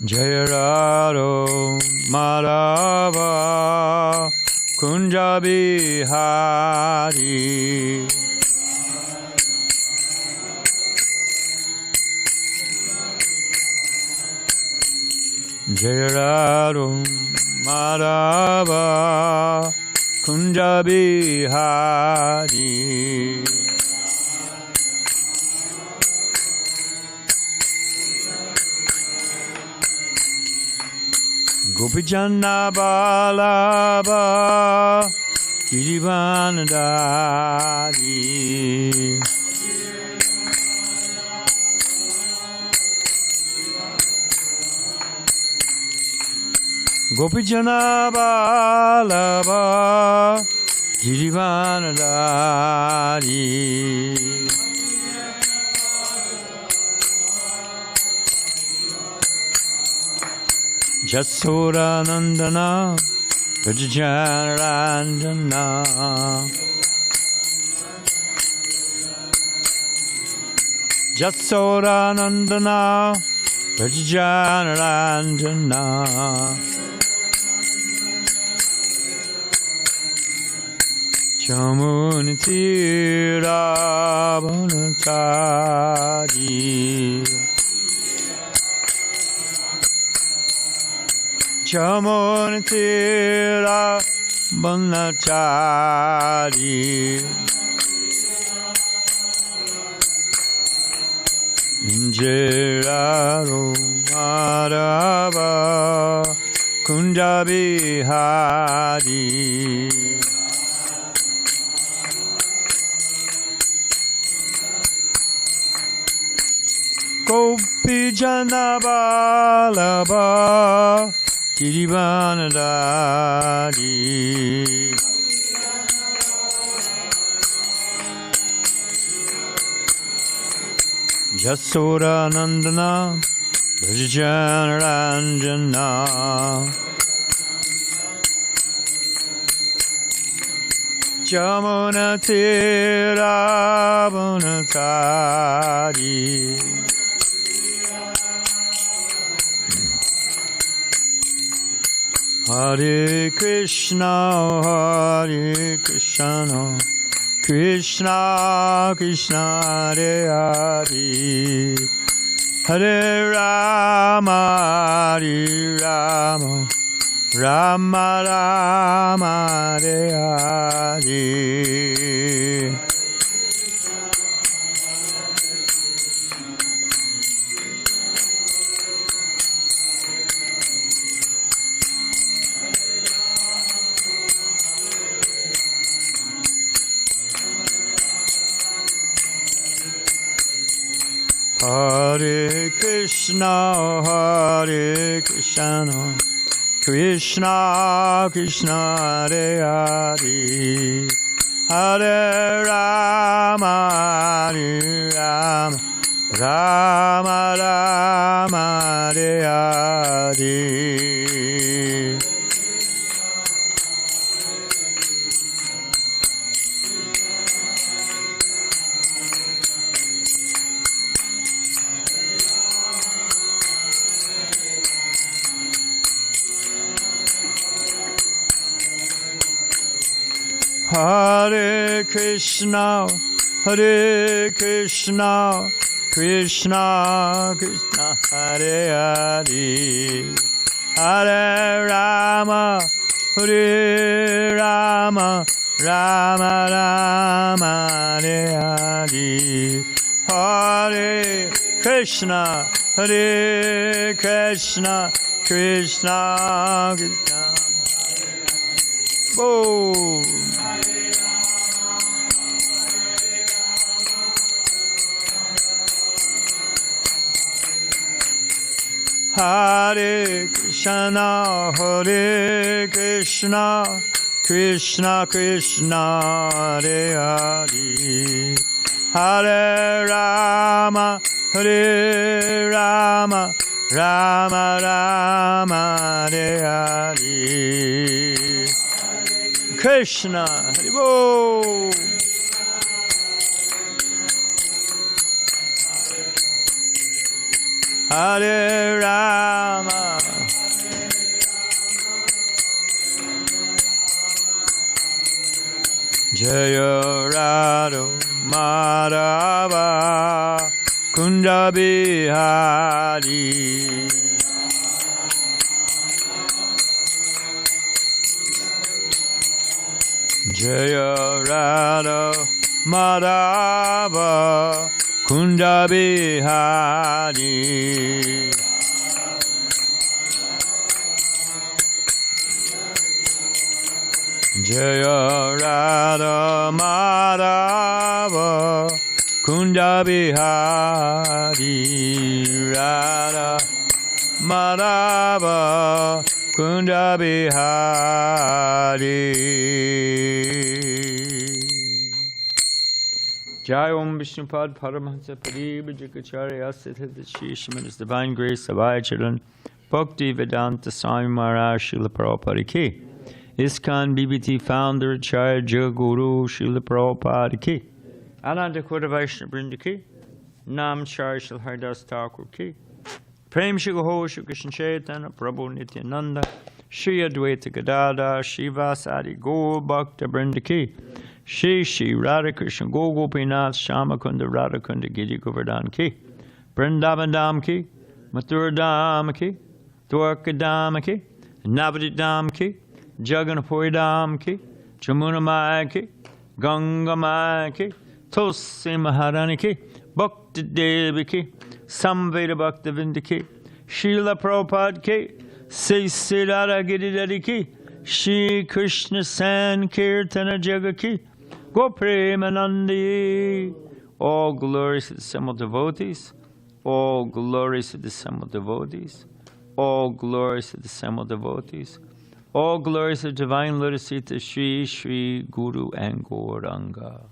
Jaya Radha Madhava Kunja Bihari. Jaya Radha Madhava Kunja Bihari. Gopijana Balaba Girivanadari. Gopijana Balaba Girivanadari. Jasoda Nandana Rajaranjana. Jasoda Nandana Rajaranjana. Chamunitira Bhanatari. Chamunitira Bhanatari. Injiraro Madhava Kunja Bihari. Gopijana Balaba Girivanadari. Jasoda Nandana Rajaranjana. Jamunatira Bhanatari. Hare Krishna, Hare Krishna, Krishna Krishna, Hare Hare, Hare Rama, Hare Rama, Rama Rama, Hare Hare. Hare Krishna, Hare Krishna, Krishna Krishna, Hare Hare, Hare Rama, Hare Rama, Rama Rama, Hare Hare. Hare Krishna, Hare Krishna, Krishna Krishna, Hare Hare, Hare Rama, Hare Rama, Rama Rama, Hare Hare, Hare Krishna, Hare Krishna, Krishna Krishna. Oh. Hare Krishna, Hare Krishna, Krishna Krishna, Hare Hare, Hare Rama, Hare Rama, Rama Rama, Hare Hare. Krishna, Hare Bol. Hare Rama, Jaya Radha Madhava Kunda Bihari. Jaya Radha Madhava Kunda Bihari. Jaya Radha Madhava Kunda Bihari. Radha Madhava Kunda Bihari. Jai Om Vishnupad Paramahansa Pariva Jakacharya Siddhata Shri Srimad Divine Grace of Acharan Bhakti Vedanta Swami Maharaj Srila Prabhupada Ki. ISKCON BBT Founder Acharya Jaguru Srila Prabhupada Ki. Ananda Kota Vaishnava Vrinda Ki. Nam Chari Srila Haridas Thakur Ki. Prem Shri Gaho Shri Krishna Chaitanya Prabhu Nityananda Shri Advaita Gadada Shivasadi Gaur Bhakta Vrinda Ki. Shri Shri Radha Krishna Gopinath Shamakunda Radhakunda Giri Govardhan Ki. Vrindavan Dham Ki. Mathura Dham Ki. Dwarka Dham Ki. Navadvip Dham Ki. Jagannathpuri Dham Ki. Jamuna Maya Ki. Ganga Maya Ki. Tulsi Maharani Ki. Bhakti Devi Ki. Samveda Bhakta Vinda Ki. Srila Prabhupada Ki. Sri Radha Giridhari Ki. Shri Krishna Sankirtana Jaga Ki. Go Premanandi. All glories to the assembled devotees. All glories to the assembled devotees. All glories to the assembled devotees. All glories of divine lotus feet to Shri Shri Guru and Gauranga.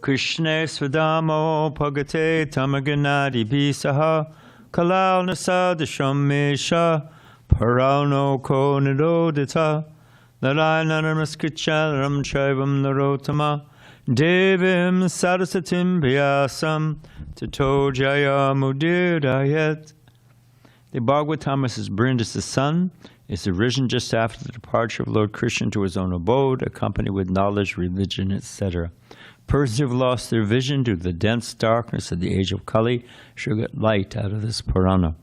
Krishna Swadamo Pagate Tamaganadi Bisaha Kalal Nasadasham Mesha Parano Konadodita Narayanaramskrichalam Chaivam Narotama Devim Sarasatim Vyasam Tato Jaya Mudirayat. The Bhagavatam is Brinda's the sun, is arisen just after the departure of Lord Krishna to his own abode, accompanied with knowledge, religion, etc. Persons who have lost their vision due to the dense darkness of the age of Kali should get light out of this Purana.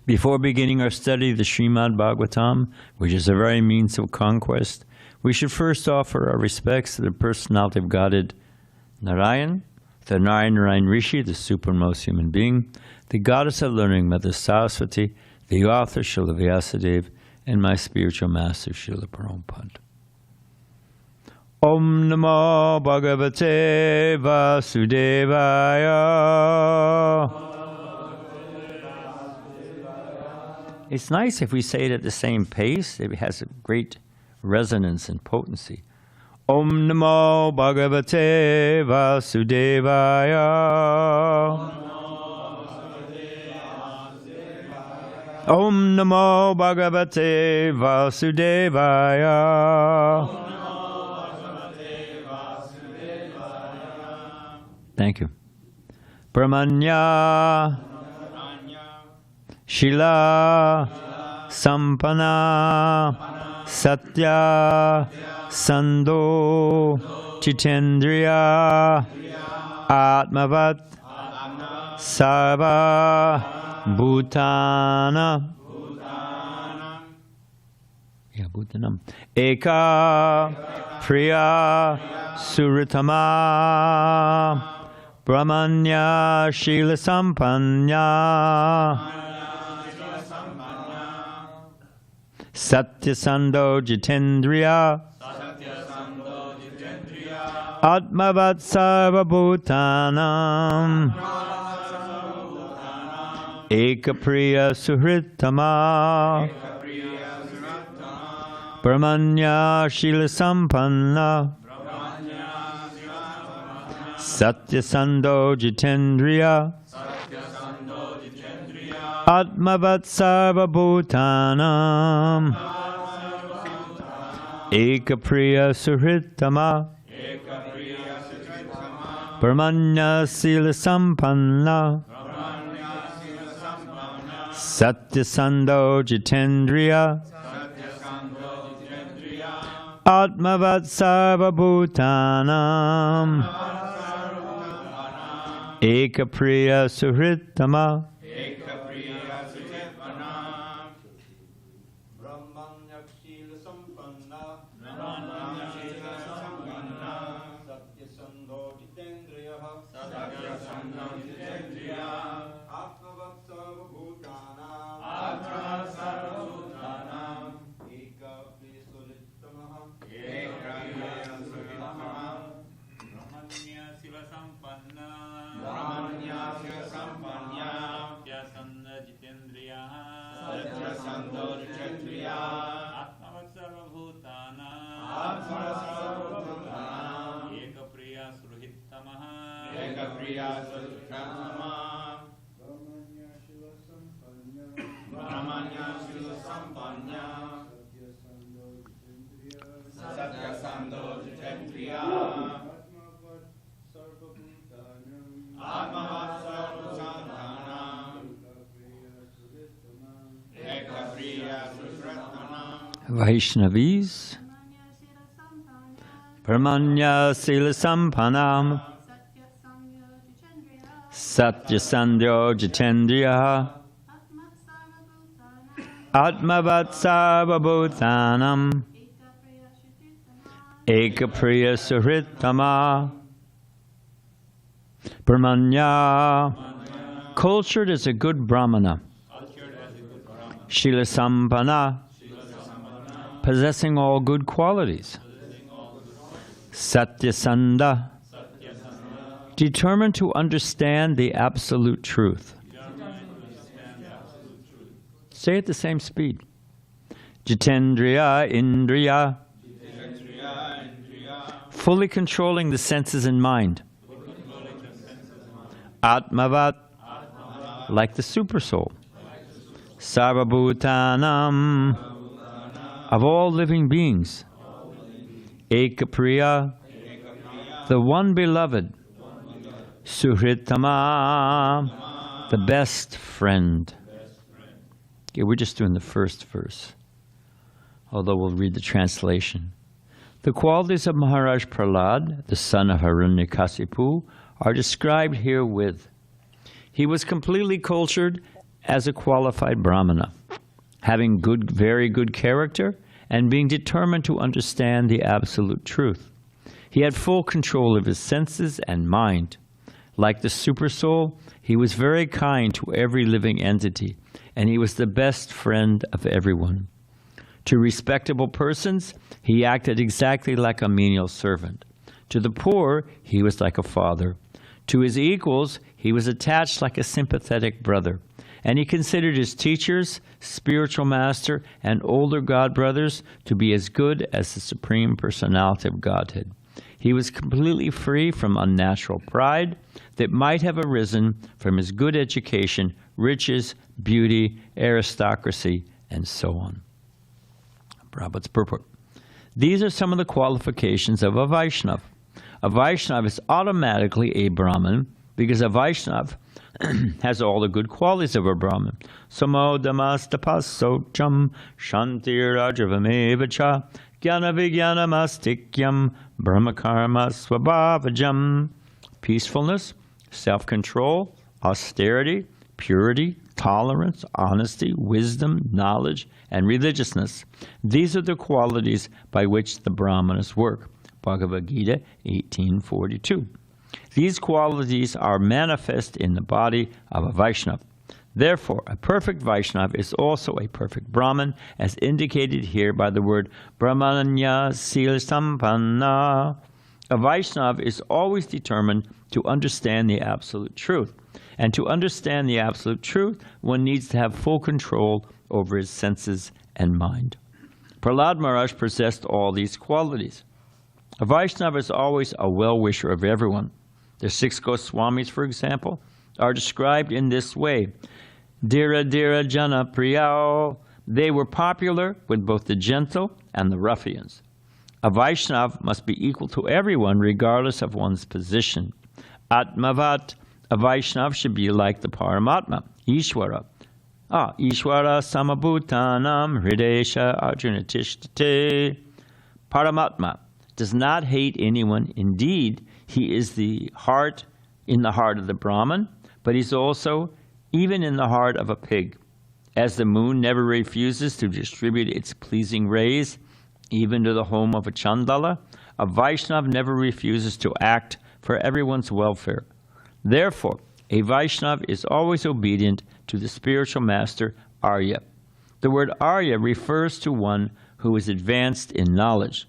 Before beginning our study of the Srimad Bhagavatam, which is a very means of conquest, we should first offer our respects to the personality of Godhead Narayan, the Narayan Rishi, the supremmost human being, the goddess of learning, Mother Saraswati, the author Srila Vyasadeva, and my spiritual master Srila Prabhupada. Om Namo Bhagavate Vasudevaya. It's nice if we say it at the same pace. It has a great resonance and potency. Om Namo Bhagavate Vasudevaya. Om Namo Bhagavate Vasudevaya. Thank you. Brahmanya Shila Sampana Satya Sando Chitendriya Atmavat Sarva Bhutana Bhutanam Eka Priya Suratama Brahmanya Shila Sampanya Satya Sando Jitendriya Atmavat Sarva Bhutanam Eka Priya Suhritama Brahmanya Shila Sampanna Satya Sando Jitendriya Atmavat Sarva Bhutanam Eka Priya Suhritama Brahmanya Sila Sampanna Satyasando Jitendriya Atmavat Sarvabhutanam Ekapriya Suhritama Vaishnavis Brahmanya Sila Sampanam Satyasandhyo Jitendriya Atmavat Sarvabhutanam Ekapriya Suhritama Brahmanya, cultured as a good Brahmana. Shila Sampana, possessing all good qualities. Satyasanda, determined to understand the absolute truth. Say it the same speed. Jitendriya, Indriya, fully controlling the senses and mind. Atmavat, like the supersoul. Sarvabhutanam, of all living beings. Ekapriya, the one beloved. Suhritama, the best friend. Okay, we're just doing the first verse, although we'll read the translation. The qualities of Maharaj Prahlad, the son of Hiranyakasipu, are described herewith. He was completely cultured as a qualified Brahmana, having very good character and being determined to understand the absolute truth. He had full control of his senses and mind. Like the supersoul, he was very kind to every living entity, and he was the best friend of everyone. To respectable persons, he acted exactly like a menial servant. To the poor, he was like a father. To his equals, he was attached like a sympathetic brother. And he considered his teachers, spiritual master, and older god brothers to be as good as the Supreme Personality of Godhead. He was completely free from unnatural pride that might have arisen from his good education, riches, beauty, aristocracy, and so on. Prabhupada's purport. These are some of the qualifications of a Vaishnava. A Vaishnava is automatically a Brahmin because a Vaishnava has all the good qualities of a Brahmin. Samodamastapasocham shantirajavamevacha jnana-vijnana-mastikyam brahmakarma-swabhavajam. Peacefulness, self-control, austerity, purity, tolerance, honesty, wisdom, knowledge, and religiousness. These are the qualities by which the Brahmanas work. Bhagavad Gita 18:42. These qualities are manifest in the body of a Vaishnava. Therefore, a perfect Vaishnava is also a perfect Brahman, as indicated here by the word Brahmanya Sila Sampanna. A Vaishnava is always determined to understand the absolute truth. And to understand the absolute truth, one needs to have full control over his senses and mind. Prahlad Maharaj possessed all these qualities. A Vaishnava is always a well-wisher of everyone. The 6 Goswamis, for example, are described in this way. Dira Dira Jana Priyao. They were popular with both the gentle and the ruffians. A Vaishnava must be equal to everyone regardless of one's position. Atmavat, a Vaishnava should be like the Paramatma, Ishvara. Ishvara samabhutanam hridesha arjuna tishtate. Paramatma does not hate anyone. Indeed, he is in the heart of the Brahman, but he's also even in the heart of a pig. As the moon never refuses to distribute its pleasing rays, even to the home of a Chandala, a Vaishnava never refuses to act for everyone's welfare. Therefore, a Vaishnava is always obedient to the spiritual master, Arya. The word Arya refers to one who is advanced in knowledge.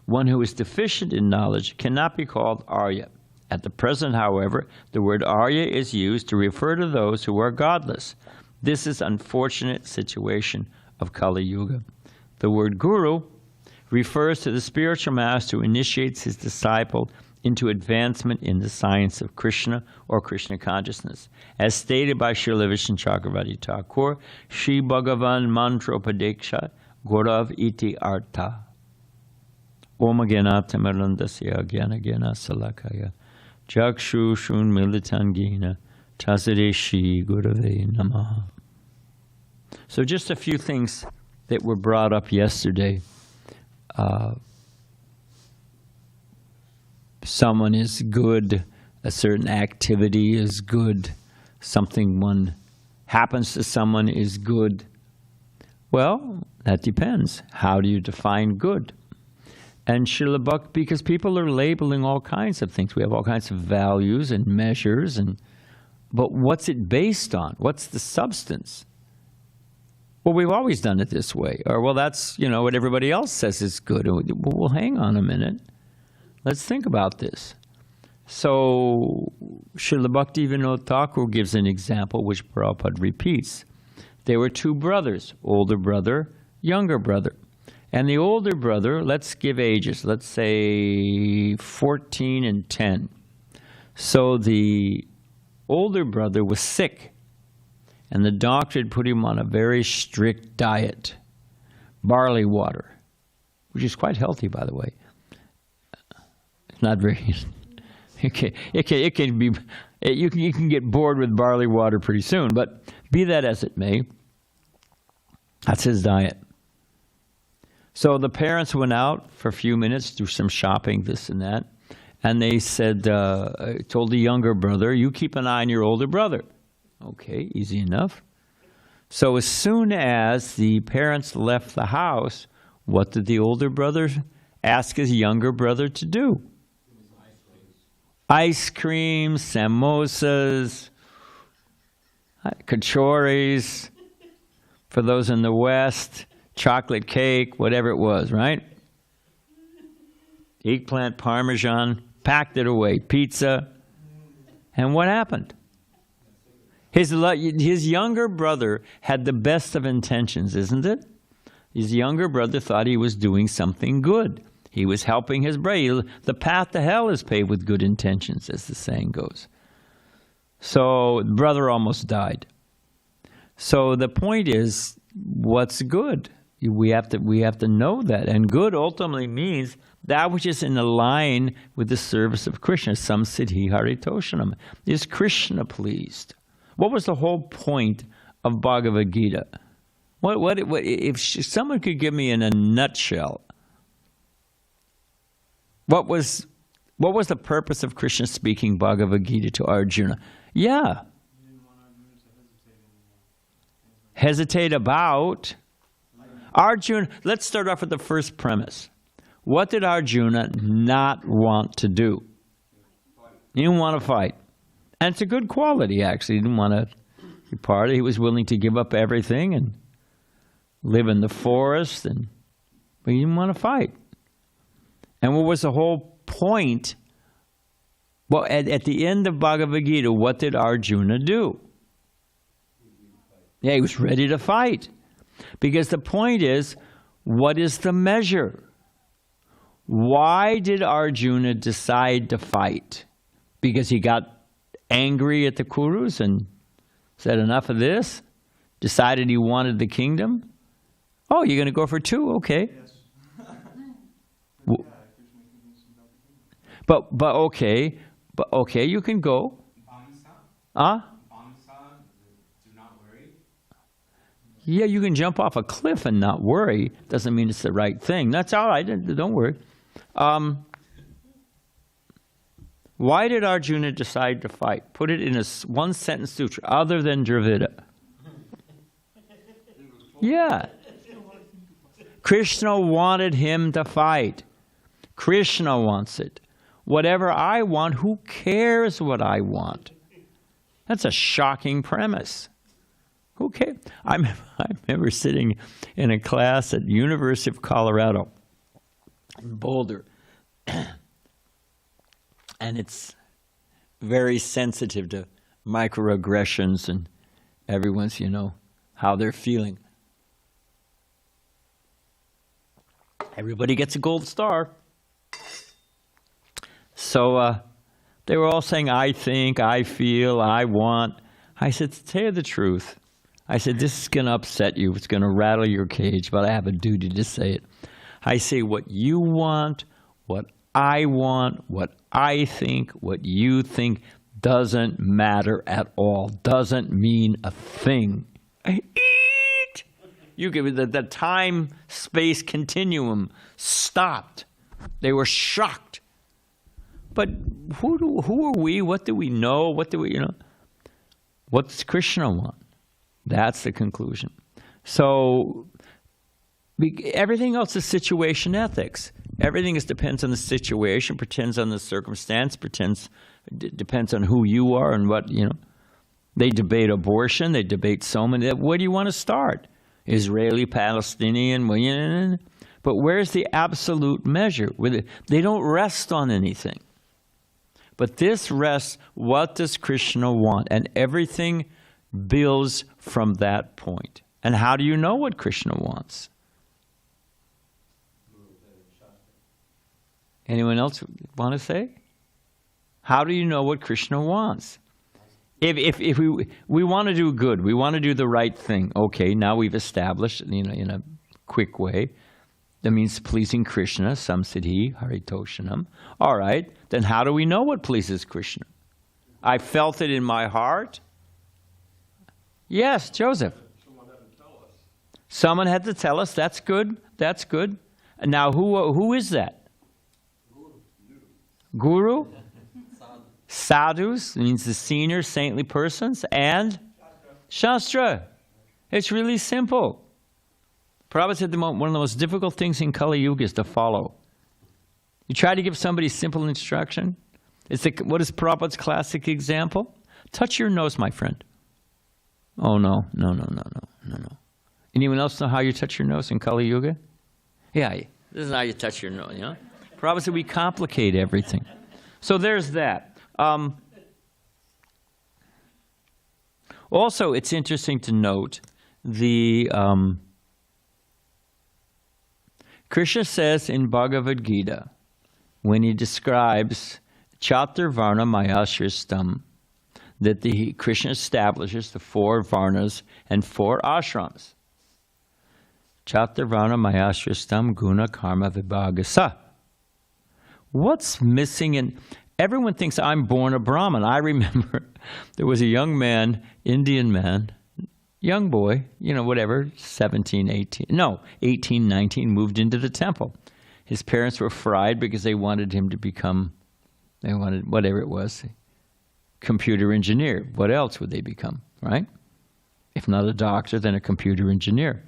One who is deficient in knowledge cannot be called Arya. At the present, however, the word Arya is used to refer to those who are godless. This is unfortunate situation of Kali Yuga. The word Guru refers to the spiritual master who initiates his disciple into advancement in the science of Krishna or Krishna consciousness. As stated by Srila Vishnu Chakravarti Thakur, Shri Bhagavan Mantropadeksha Gaurav Iti Artha. Om Gyanata Marandasya Gyana Gyana Salakaya Jakshu Shun Militangina Tasadeshi Gurave Namaha. So just a few things that were brought up yesterday. Someone is good, a certain activity is good, something one happens to someone is good. Well, that depends. How do you define good? And Srila Bhakti, because people are labeling all kinds of things. We have all kinds of values and measures, but what's it based on? What's the substance? Well, we've always done it this way. Or, well, that's, what everybody else says is good. Well, hang on a minute. Let's think about this. So, Srila Bhaktivinoda Thakur gives an example which Prabhupada repeats. There were two brothers, older brother, younger brother. And the older brother, let's give ages, let's say 14 and 10. So the older brother was sick, and the doctor had put him on a very strict diet. Barley water, which is quite healthy, by the way. It's not very... It can be... You can get bored with barley water pretty soon, but be that as it may, that's his diet. So the parents went out for a few minutes, do some shopping, this and that, and they said, told the younger brother, you keep an eye on your older brother. Okay, easy enough. So as soon as the parents left the house, what did the older brother ask his younger brother to do? Ice cream, samosas, kachoris, for those in the West, chocolate cake, whatever it was, right? Eggplant parmesan, packed it away, pizza. And what happened? His younger brother had the best of intentions, isn't it? His younger brother thought he was doing something good. He was helping his brother. The path to hell is paved with good intentions, as the saying goes. So the brother almost died. So the point is, what's good? We have to know that. And good ultimately means that which is in line with the service of Krishna. Sam siddhi haritoshanam. Is Krishna pleased? What was the whole point of Bhagavad Gita? What if someone could give me in a nutshell, what was the purpose of Krishna speaking Bhagavad Gita to Arjuna? Yeah. He didn't want Arjuna to hesitate about Arjuna. Let's start off with the first premise. What did Arjuna not want to do? He didn't want to fight. And it's a good quality, actually. He didn't want to be part of it. He was willing to give up everything and live in the forest, but he didn't want to fight. And what was the whole point? Well, at the end of Bhagavad Gita, what did Arjuna do? Yeah, he was ready to fight. Because the point is, what is the measure? Why did Arjuna decide to fight? Because he got angry at the Kurus and said, enough of this? Decided he wanted the kingdom? Oh, you're going to go for two? Okay. Yes. But okay, But okay, you can go. Huh? Do not worry. Yeah, you can jump off a cliff and not worry. Doesn't mean it's the right thing. That's all right. Don't worry. Why did Arjuna decide to fight? Put it in a one-sentence sutra, other than Dravida. Yeah. Krishna wanted him to fight. Krishna wants it. Whatever I want, who cares what I want? That's a shocking premise. Who cares? I remember sitting in a class at University of Colorado in Boulder. And it's very sensitive to microaggressions and everyone's, how they're feeling. Everybody gets a gold star. So they were all saying, I think, I feel, I want. I said, to tell you the truth, I said, this is going to upset you. It's going to rattle your cage, but I have a duty to say it. I say what you want, what I want, what I think, what you think doesn't matter at all, doesn't mean a thing. You give it the time-space continuum stopped. They were shocked. But who are we? What do we know? What does Krishna want? That's the conclusion. So everything else is situation ethics. Everything depends on the situation, depends on the circumstance, depends on who you are and what, They debate abortion, they debate so many. Where do you want to start? Israeli, Palestinian, but where's the absolute measure? They don't rest on anything. But this rests, what does Krishna want? And everything builds from that point. And how do you know what Krishna wants? Anyone else want to say? How do you know what Krishna wants? If we want to do good, we want to do the right thing. Okay, now we've established, in a quick way, that means pleasing Krishna, samsiddhi, haritoshanam. All right, then how do we know what pleases Krishna? I felt it in my heart. Yes, Joseph. Someone had to tell us. Someone had to tell us. That's good. That's good. And now, who is that? Guru? Sadhus means the senior saintly persons, and Shastra. It's really simple. Prabhupada said one of the most difficult things in Kali Yuga is to follow. You try to give somebody simple instruction. What is Prabhupada's classic example? Touch your nose, my friend. Oh, no. Anyone else know how you touch your nose in Kali Yuga? Yeah, this is how you touch your nose, Prabhupada said we complicate everything. So there's that. Also, it's interesting to note Krishna says in Bhagavad Gita, when he describes Chaturvarna Mayashristam, that Krishna establishes the 4 varnas and 4 ashrams. Chaturvarna Mayashristam Guna Karma Vibhagasa. What's missing in... Everyone thinks I'm born a Brahmin. I remember there was a young man, Indian man, young boy, 17, 18, 19, moved into the temple. His parents were fried because they wanted him to become, whatever it was, computer engineer. What else would they become, right? If not a doctor, then a computer engineer.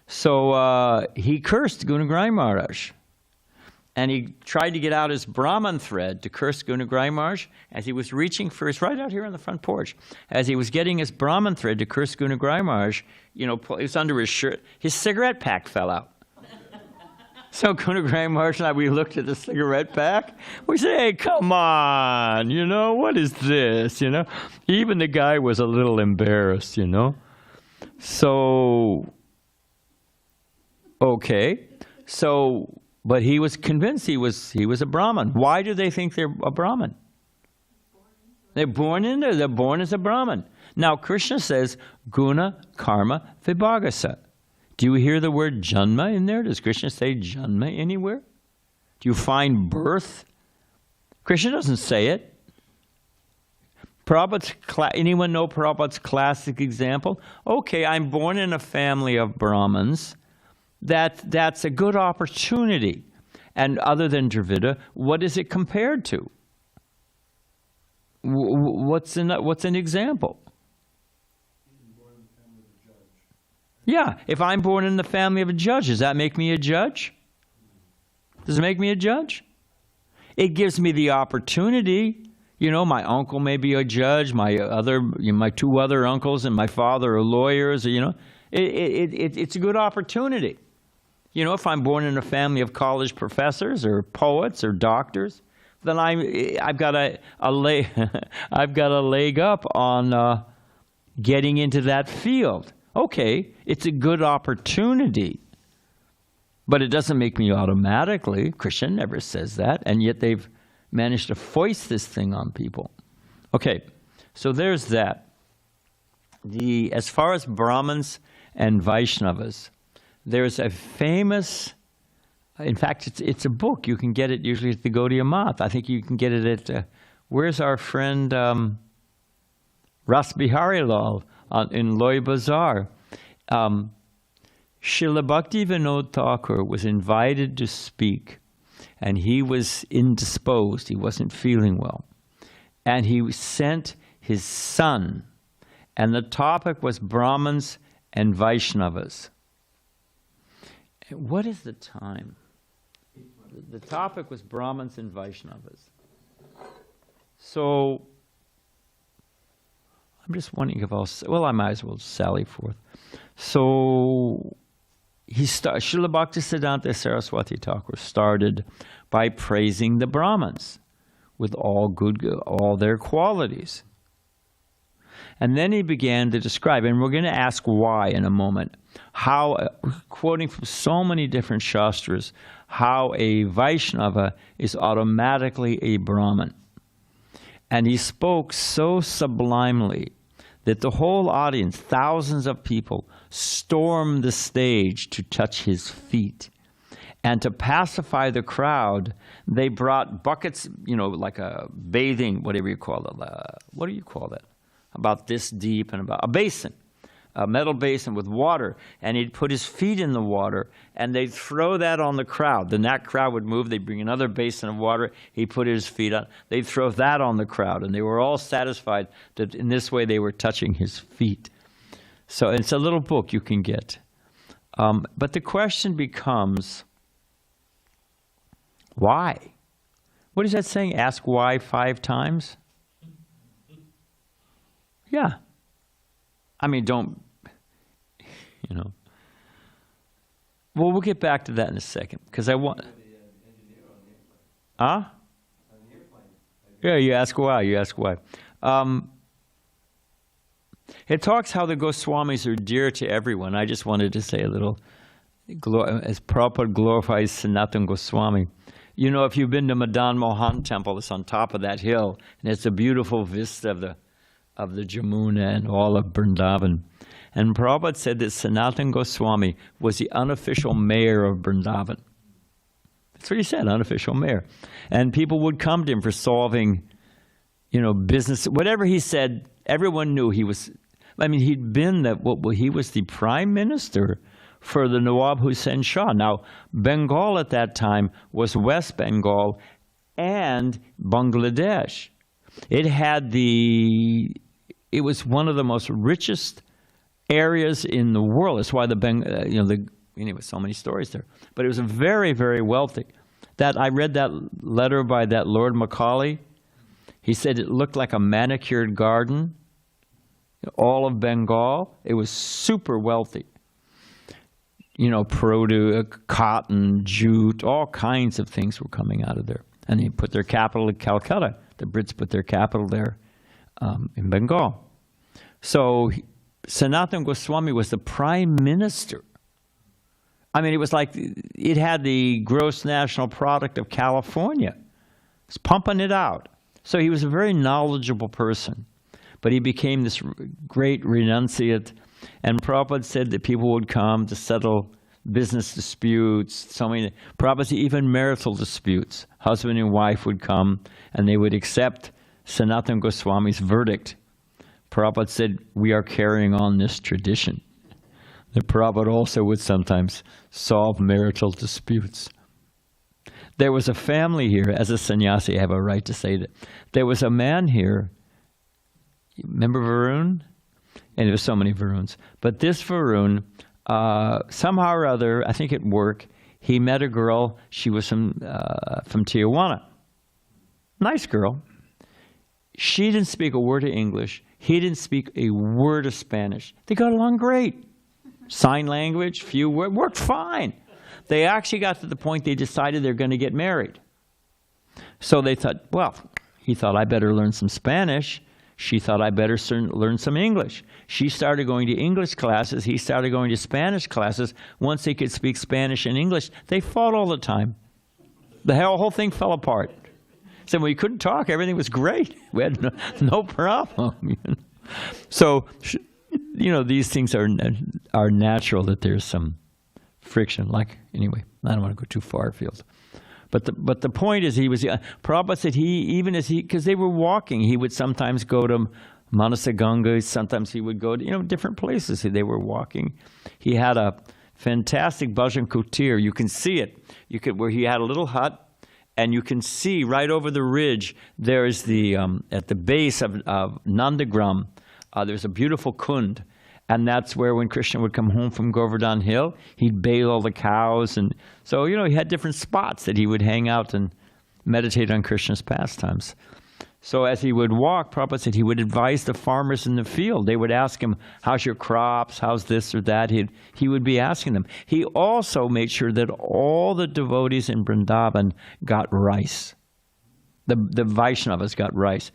So he cursed Gunagraj Maharaj. And he tried to get out his Brahman thread to curse Gunagraj Maharaj as he was reaching for his, right out here on the front porch, as he was getting his Brahman thread to curse Gunagraj Maharaj, it was under his shirt, his cigarette pack fell out. So Gunagraj Maharaj and I, we looked at the cigarette pack. We said, hey, come on, what is this, Even the guy was a little embarrassed, So, okay. So... But he was convinced he was a Brahmin. Why do they think they're a Brahmin? They're born in there. They're born as a Brahmin. Now, Krishna says, guna, karma, vibhagasa. Do you hear the word janma in there? Does Krishna say janma anywhere? Do you find birth? Krishna doesn't say it. Anyone know Prabhupada's classic example? Okay, I'm born in a family of Brahmins. That's a good opportunity. And other than Dravida, what is it compared to? What's an example? Yeah, if I'm born in the family of a judge, does that make me a judge? Does it make me a judge? It gives me the opportunity. You know, my uncle may be a judge, my two other uncles and my father are lawyers, you know. It's a good opportunity. You know, if I'm born in a family of college professors or poets or doctors, then I've got a leg up on getting into that field. Okay, it's a good opportunity, but it doesn't make me automatically. Krishna never says that, and yet they've managed to foist this thing on people. Okay, so there's that. As far as Brahmins and Vaishnavas, there's a famous, in fact, it's a book. You can get it usually at the Gaudiya Math. I think you can get it at, where's our friend Ras Bihari Lal in Loy Bazaar. Srila Bhakti Vinod Thakur was invited to speak, and he was indisposed. He wasn't feeling well. And he sent his son, and the topic was Brahmins and Vaishnavas. What is the time? The topic was Brahmins and Vaishnavas. So, I'm just wondering if I might as well sally forth. So, Srila Bhaktisiddhanta Saraswati Thakur started by praising the Brahmins with all their qualities. And then he began to describe, and we're going to ask why in a moment, how, quoting from so many different shastras, how a Vaishnava is automatically a Brahmin. And he spoke so sublimely that the whole audience, thousands of people, stormed the stage to touch his feet. And to pacify the crowd, they brought buckets, you know, like a bathing, whatever you call it. What do you call that? About this deep, and about a basin, a metal basin with water. And he'd put his feet in the water, and they'd throw that on the crowd. Then that crowd would move. They'd bring another basin of water. He'd put his feet on. They'd throw that on the crowd. And they were all satisfied that in this way they were touching his feet. So it's a little book you can get. But the question becomes, why? What is that saying? Ask why 5 times? Yeah. I mean, don't, you know. Well, we'll get back to that in a second, because I want... Huh? Yeah, you ask why, It talks how the Goswamis are dear to everyone. I just wanted to say a little, as Prabhupada glorifies Sanatana Goswami. You know, if you've been to Madan Mohan Temple, it's on top of that hill, and it's a beautiful vista of the Jamuna and all of Vrindavan. And Prabhupada said that Sanatana Goswami was the unofficial mayor of Vrindavan. That's what he said, unofficial mayor. And people would come to him for solving, you know, business. Whatever he said, everyone knew he was. I mean, he was the prime minister for the Nawab Hussain Shah. Now, Bengal at that time was West Bengal and Bangladesh. It was one of the most richest areas in the world. That's why anyway, so many stories there. But it was very, very wealthy. I read that letter by that Lord Macaulay. He said it looked like a manicured garden. All of Bengal, it was super wealthy. You know, produce, cotton, jute, all kinds of things were coming out of there. And they put their capital in Calcutta. The Brits put their capital there in Bengal. So Sanatana Goswami was the prime minister. I mean, it was like it had the gross national product of California. It's pumping it out. So he was a very knowledgeable person. But he became this great renunciate. And Prabhupada said that people would come to settle business disputes, Prabhupada said even marital disputes. Husband and wife would come, and they would accept Sanatana Goswami's verdict. Prabhupada said, we are carrying on this tradition. The Prabhupada also would sometimes solve marital disputes. There was a family here, as a sannyasi, I have a right to say that. There was a man here, remember Varun? And there were so many Varuns. But this Varun, somehow or other, I think at work, he met a girl, she was from Tijuana. Nice girl. She didn't speak a word of English. He didn't speak a word of Spanish. They got along great. Sign language, few words, worked fine. They actually got to the point they decided they're going to get married. So they thought, well, he thought, I better learn some Spanish. She thought, I better learn some English. She started going to English classes. He started going to Spanish classes. Once they could speak Spanish and English, they fought all the time. The whole thing fell apart. So we couldn't talk. Everything was great. We had no problem. You know? So, you know, these things are natural that there's some friction. Like, anyway, I don't want to go too far afield. But the point is, Prabhupada said because they were walking, he would sometimes go to Manasaganga, sometimes he would go to, different places. They were walking. He had a fantastic bhajan kutir. You can see it. Where he had a little hut, and you can see right over the ridge, there's at the base of Nandagram, there's a beautiful kund. And that's where when Krishna would come home from Govardhan Hill, he'd bathe all the cows. And so, he had different spots that he would hang out and meditate on Krishna's pastimes. So as he would walk, Prabhupada said he would advise the farmers in the field. They would ask him, how's your crops? How's this or that? He would be asking them. He also made sure that all the devotees in Vrindavan got rice. The Vaishnavas got rice.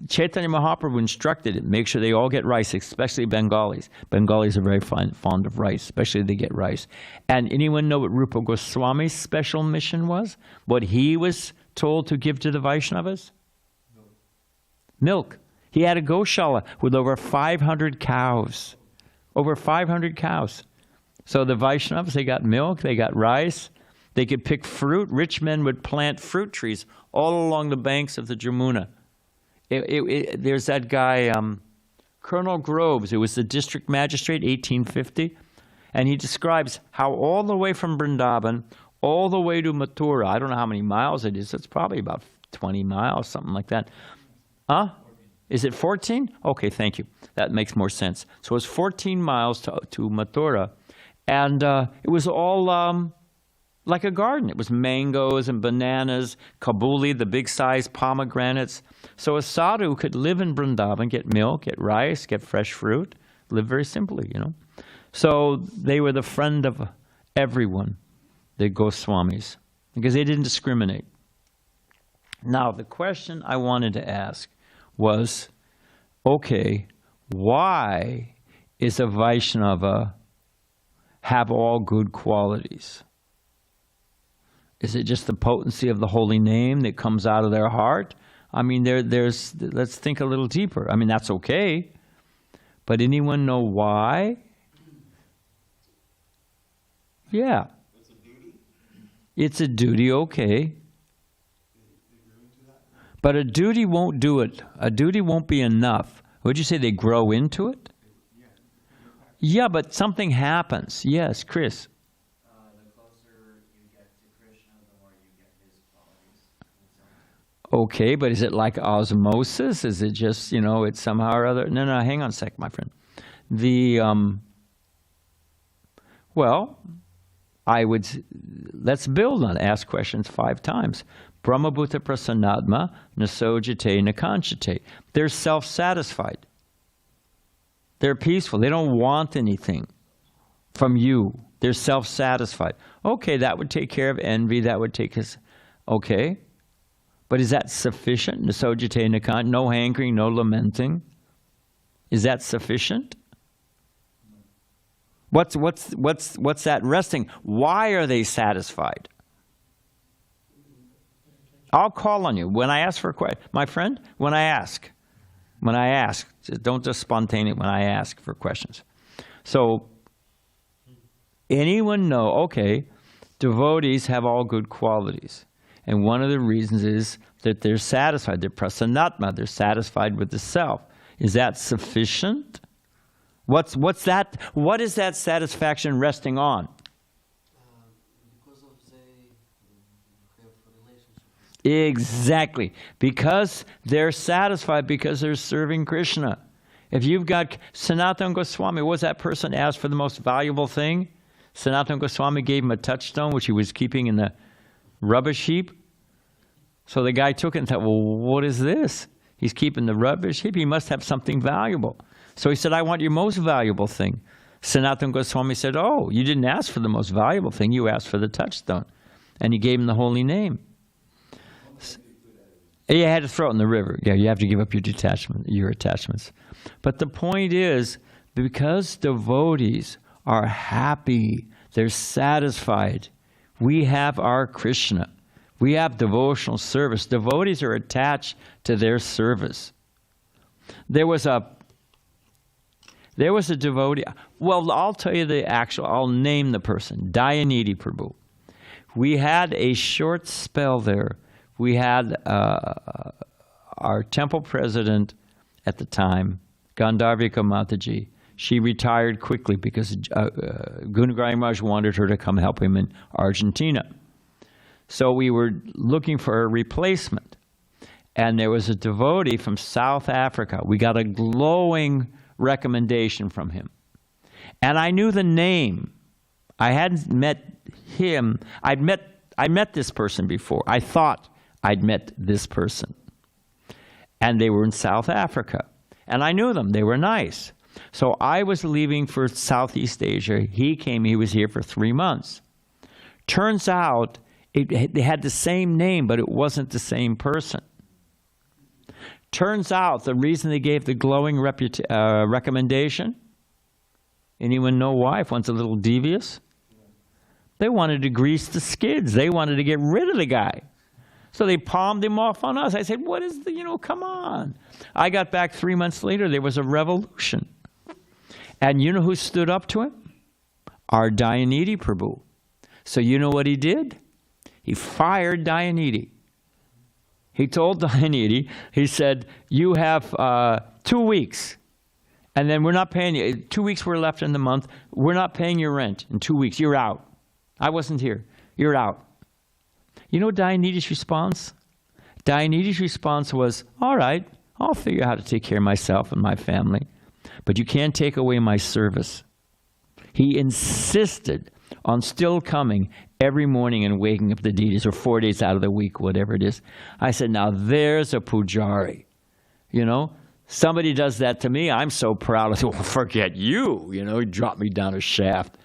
Chaitanya Mahaprabhu instructed it, make sure they all get rice, especially Bengalis. Bengalis are very fond of rice, especially they get rice. And anyone know what Rupa Goswami's special mission was? What he was told to give to the Vaishnavas? Milk. He had a Goshala with over 500 cows. Over 500 cows. So the Vaishnavas, they got milk, they got rice. They could pick fruit. Rich men would plant fruit trees all along the banks of the Jamuna. There's that guy, Colonel Groves, who was the district magistrate, 1850, and he describes how all the way from Vrindavan, all the way to Mathura, I don't know how many miles it is, it's probably about 20 miles, something like that. Huh? Is it 14? Okay, thank you. That makes more sense. So it's 14 miles to Mathura, and it was all like a garden. It was mangoes and bananas, kabuli, the big size pomegranates. So a sadhu could live in Vrindavan, get milk, get rice, get fresh fruit, live very simply, So they were the friend of everyone, the Goswamis, because they didn't discriminate. Now, the question I wanted to ask was, okay, why is a Vaishnava have all good qualities? Is it just the potency of the holy name that comes out of their heart? I mean, let's think a little deeper. I mean, that's okay. But anyone know why? Yeah. It's a duty? It's a duty, okay. But a duty won't do it. A duty won't be enough. Would you say they grow into it? Yeah, but something happens. Yes, Chris. The closer you get to Krishna, the more you get his qualities. Okay, but is it like osmosis? Is it just, it's somehow or other? No, hang on a sec, my friend. Let's build on it. Ask questions 5 times. Brahmabhuta prasanadma nasojate nakanchate. They're self-satisfied. They're peaceful. They don't want anything from you. They're self-satisfied. Okay, that would take care of envy. That would take us. Okay. But is that sufficient? Nasojate nakan, no hankering, no lamenting. Is that sufficient? What's that resting? Why are they satisfied? I'll call on you when I ask for a question. My friend, when I ask, don't just spontaneous when I ask for questions. So, anyone know, okay, devotees have all good qualities. And one of the reasons is that they're satisfied. They're prasanatma. They're satisfied with the self. Is that sufficient? What's that? What is that satisfaction resting on? Because of the have a relationship. Exactly. Because they're satisfied because they're serving Krishna. If you've got Sanatana Goswami, what was that person asked for the most valuable thing? Sanatana Goswami gave him a touchstone, which he was keeping in the rubbish heap. So the guy took it and thought, well, what is this? He's keeping the rubbish heap. He must have something valuable. So he said, I want your most valuable thing. Sanatana Goswami said, oh, you didn't ask for the most valuable thing. You asked for the touchstone. And he gave him the holy name. You had to throw it in the river. Yeah, you have to give up your attachments. But the point is, because devotees are happy, they're satisfied, we have our Krishna. We have devotional service. Devotees are attached to their service. There was a devotee, well, I'll tell you I'll name the person, Dayanidhi Prabhu. We had a short spell there. We had our temple president at the time, Gandharvika Mataji. She retired quickly because Gunagari Maharaj wanted her to come help him in Argentina. So we were looking for a replacement. And there was a devotee from South Africa. We got a glowing recommendation from him. And I knew the name. I hadn't met him. I met this person before. I thought I'd met this person. And they were in South Africa. And I knew them. They were nice. So I was leaving for Southeast Asia. He came. He was here for 3 months. Turns out they had the same name, but it wasn't the same person. Turns out the reason they gave the glowing recommendation, anyone know why? If one's a little devious? They wanted to grease the skids. They wanted to get rid of the guy. So they palmed him off on us. I said, what is come on. I got back 3 months later, there was a revolution. And you know who stood up to him? Our Dayanidhi Prabhu. So you know what he did? He fired Dayanidhi. He told Dayanidhi, he said, you have 2 weeks. And then we're not paying you. 2 weeks were left in the month. We're not paying your rent in 2 weeks. You're out. I wasn't here. You're out. You know Dayanidhi's response? Dayanidhi's response was, all right, I'll figure out how to take care of myself and my family. But you can't take away my service. He insisted on still coming every morning and waking up the deities, or 4 days out of the week, whatever it is. I said, now there's a pujari. Somebody does that to me, I'm so proud. I said, well, forget you. He dropped me down a shaft.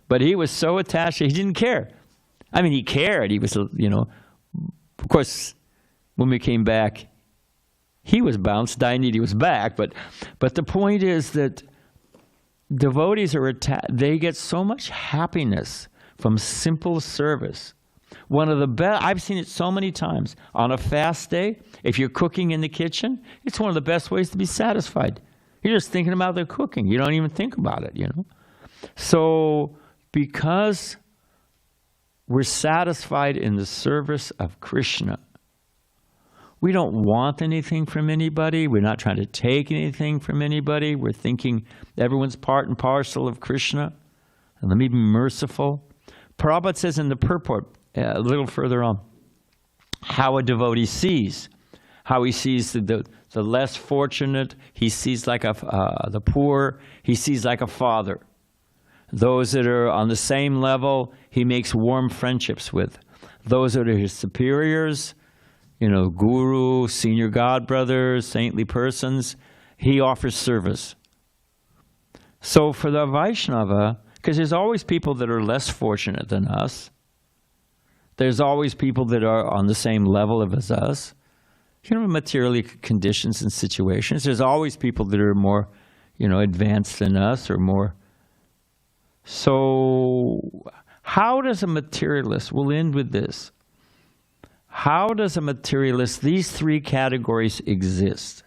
But he was so attached, he didn't care. I mean, he cared. He was, of course, when we came back, he was bounced, Dayanidhi was back. But the point is that devotees are they get so much happiness from simple service. One of the best, I've seen it so many times. On a fast day, if you're cooking in the kitchen, it's one of the best ways to be satisfied. You're just thinking about the cooking. You don't even think about it, So, because we're satisfied in the service of Krishna, we don't want anything from anybody. We're not trying to take anything from anybody. We're thinking everyone's part and parcel of Krishna. And let me be merciful. Prabhupada says in the purport, a little further on, how a devotee sees. How he sees the less fortunate. He sees like the poor. He sees like a father. Those that are on the same level, he makes warm friendships with. Those that are his superiors, guru, senior godbrothers, saintly persons, he offers service. So for the Vaishnava, because there's always people that are less fortunate than us, there's always people that are on the same level as us, materially conditions and situations. There's always people that are more, advanced than us or more. So how does a materialist, we'll end with this, how does a materialist, these three categories exist?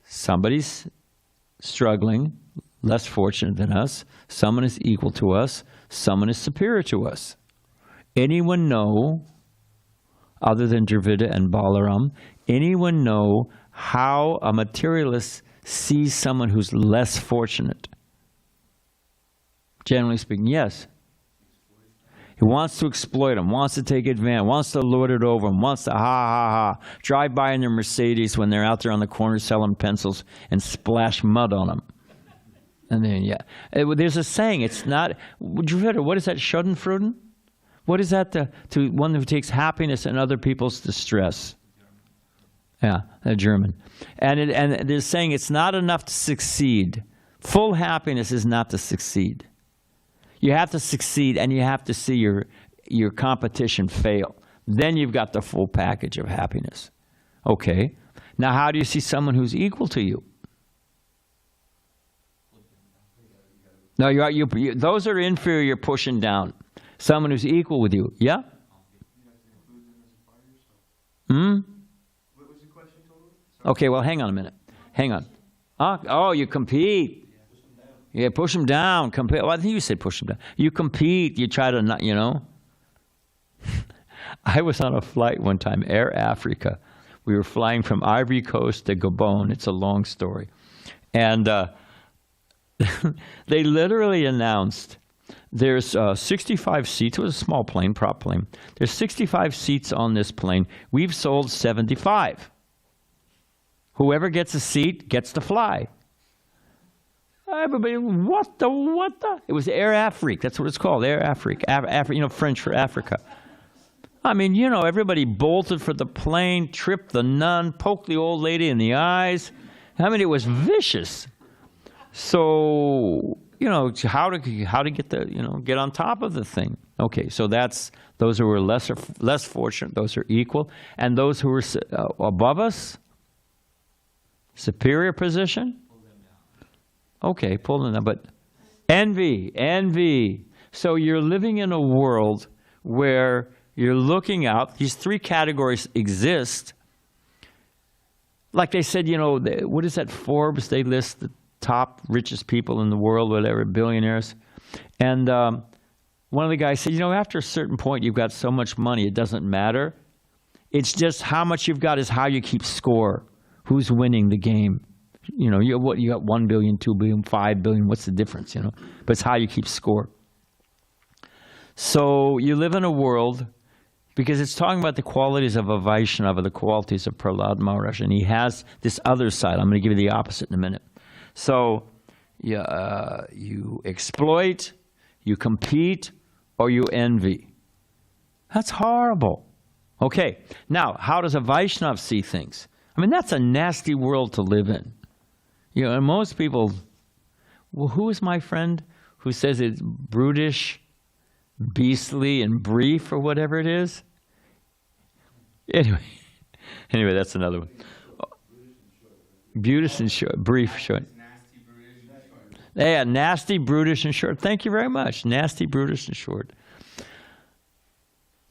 Somebody's struggling, less fortunate than us. Someone is equal to us. Someone is superior to us. anyone know, other than Dravida and Balaram, anyone know how a materialist sees someone who's less fortunate? Generally speaking, yes. He wants to exploit them, wants to take advantage, wants to lord it over them, wants to drive by in their Mercedes when they're out there on the corner selling pencils and splash mud on them. And then, there's a saying, it's not, what is that, Schadenfreude? What is that, to one who takes happiness in other people's distress? Yeah, a German. And they're saying it's not enough to succeed. Full happiness is not to succeed. You have to succeed, and you have to see your competition fail. Then you've got the full package of happiness. Okay. Now, how do you see someone who's equal to you? No, those are inferior. You're pushing down. Someone who's equal with you. Yeah. What was the question totally? Okay. Well, hang on a minute. Hang on. Oh, you compete. Yeah, push them down. Well, I think you said push them down. You compete. You try to not, I was on a flight one time, Air Africa. We were flying from Ivory Coast to Gabon. It's a long story. And they literally announced there's 65 seats. It was a small plane, prop plane. There's 65 seats on this plane. We've sold 75. Whoever gets a seat gets to fly. Everybody, what the? It was Air Afrique. That's what it's called, Air Afrique. French for Africa. I mean, everybody bolted for the plane, tripped the nun, poked the old lady in the eyes. I mean, it was vicious. So, how to get get on top of the thing. Okay, so those who were less fortunate, those are equal, and those who were above us, superior position. Okay, pull them down. But envy. So you're living in a world where you're looking out. These three categories exist. Like they said, what is that, Forbes? They list the top richest people in the world, whatever, billionaires. And one of the guys said, after a certain point, you've got so much money, it doesn't matter. It's just how much you've got is how you keep score. Who's winning the game? You got 1 billion, 2 billion, 5 billion. What's the difference? But it's how you keep score. So you live in a world, because it's talking about the qualities of a Vaishnava, the qualities of Prahlad Maharaj, and he has this other side. I'm going to give you the opposite in a minute. So you exploit, you compete, or you envy. That's horrible. Okay, now how does a Vaishnava see things? I mean, that's a nasty world to live in. And most people, well, who is my friend who says it's brutish, beastly, and brief, or whatever it is? Anyway, that's another one. Brutish and short. Brief, short. Nasty, brutish, and short. Yeah, nasty, brutish, and short. Thank you very much. Nasty, brutish, and short.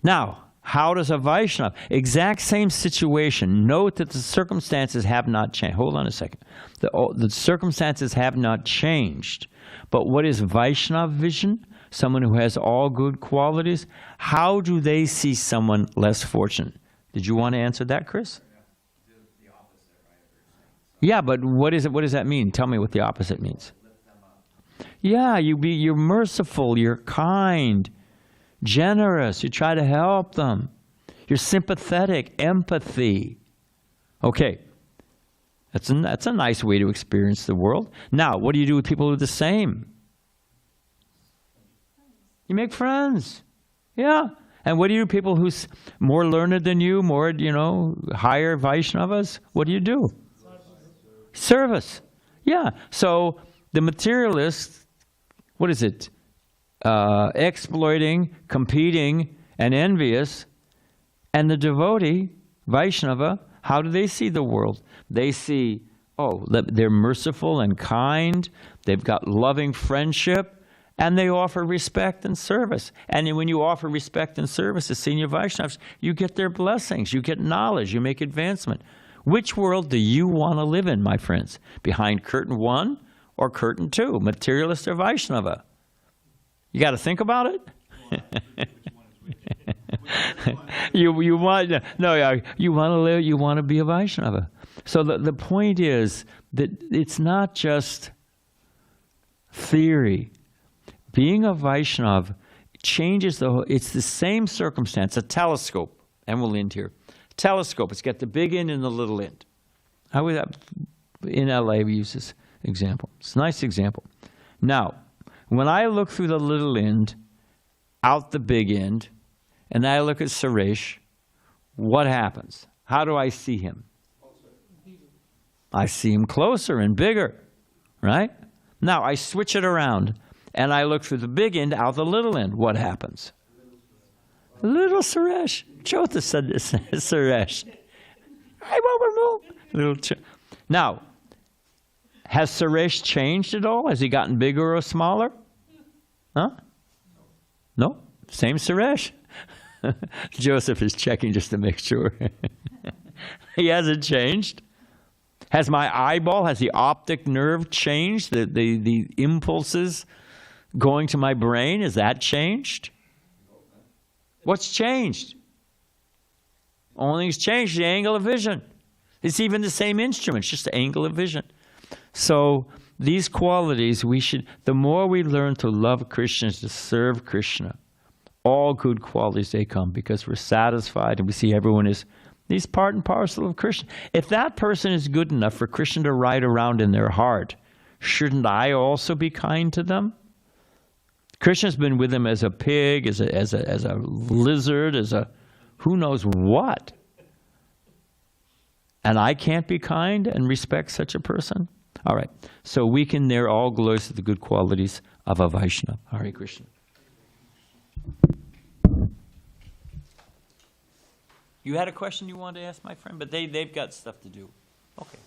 Now, how does a Vaishnava? Exact same situation. Note that the circumstances have not changed. Hold on a second. The circumstances have not changed. But what is Vaishnava vision? Someone who has all good qualities. How do they see someone less fortunate? Did you want to answer that, Chris? The opposite, right? Yeah, but what is it? What does that mean? Tell me what the opposite means. Lift them up. Yeah, you're merciful, you're kind, generous, you try to help them. You're sympathetic, empathy. Okay, that's a nice way to experience the world. Now, what do you do with people who are the same? You make friends. Yeah. And what do you do with people who's more learned than you, more, higher Vaishnavas? What do? Service. Yeah. So the materialist, what is it? Exploiting, competing, and envious. And the devotee, Vaishnava, how do they see the world? They see, they're merciful and kind. They've got loving friendship. And they offer respect and service. And when you offer respect and service to senior Vaishnavas, you get their blessings, you get knowledge, you make advancement. Which world do you want to live in, my friends? Behind curtain 1 or curtain 2? Materialist or Vaishnava? You got to think about it? You want to live. You want to be a Vaishnava. So the point is that it's not just theory. Being a Vaishnava changes the whole. It's the same circumstance. A telescope, and we'll end here. Telescope. It's got the big end and the little end. In LA, we use this example. It's a nice example. Now, when I look through the little end, out the big end, and I look at Suresh, what happens? How do I see him? I see him closer and bigger, right? Now, I switch it around, and I look through the big end, out the little end. What happens? Little Suresh. Jyota said this, Suresh. I won't remove. Now, has Suresh changed at all? Has he gotten bigger or smaller? Huh? No? Same Suresh. Joseph is checking just to make sure. He hasn't changed. Has my eyeball, has the optic nerve changed? The impulses going to my brain, has that changed? What's changed? Only thing's changed, the angle of vision. It's even the same instrument, it's just the angle of vision. So these qualities, the more we learn to love Krishna, to serve Krishna, all good qualities, they come because we're satisfied and we see everyone is, he's part and parcel of Krishna. If that person is good enough for Krishna to ride around in their heart, shouldn't I also be kind to them? Krishna's been with them as a pig, as a lizard, as a who knows what. And I can't be kind and respect such a person? All right. So we can there all glories to the good qualities of a Vaishnava. Hare Krishna. You had a question you wanted to ask, my friend? But they've got stuff to do. Okay.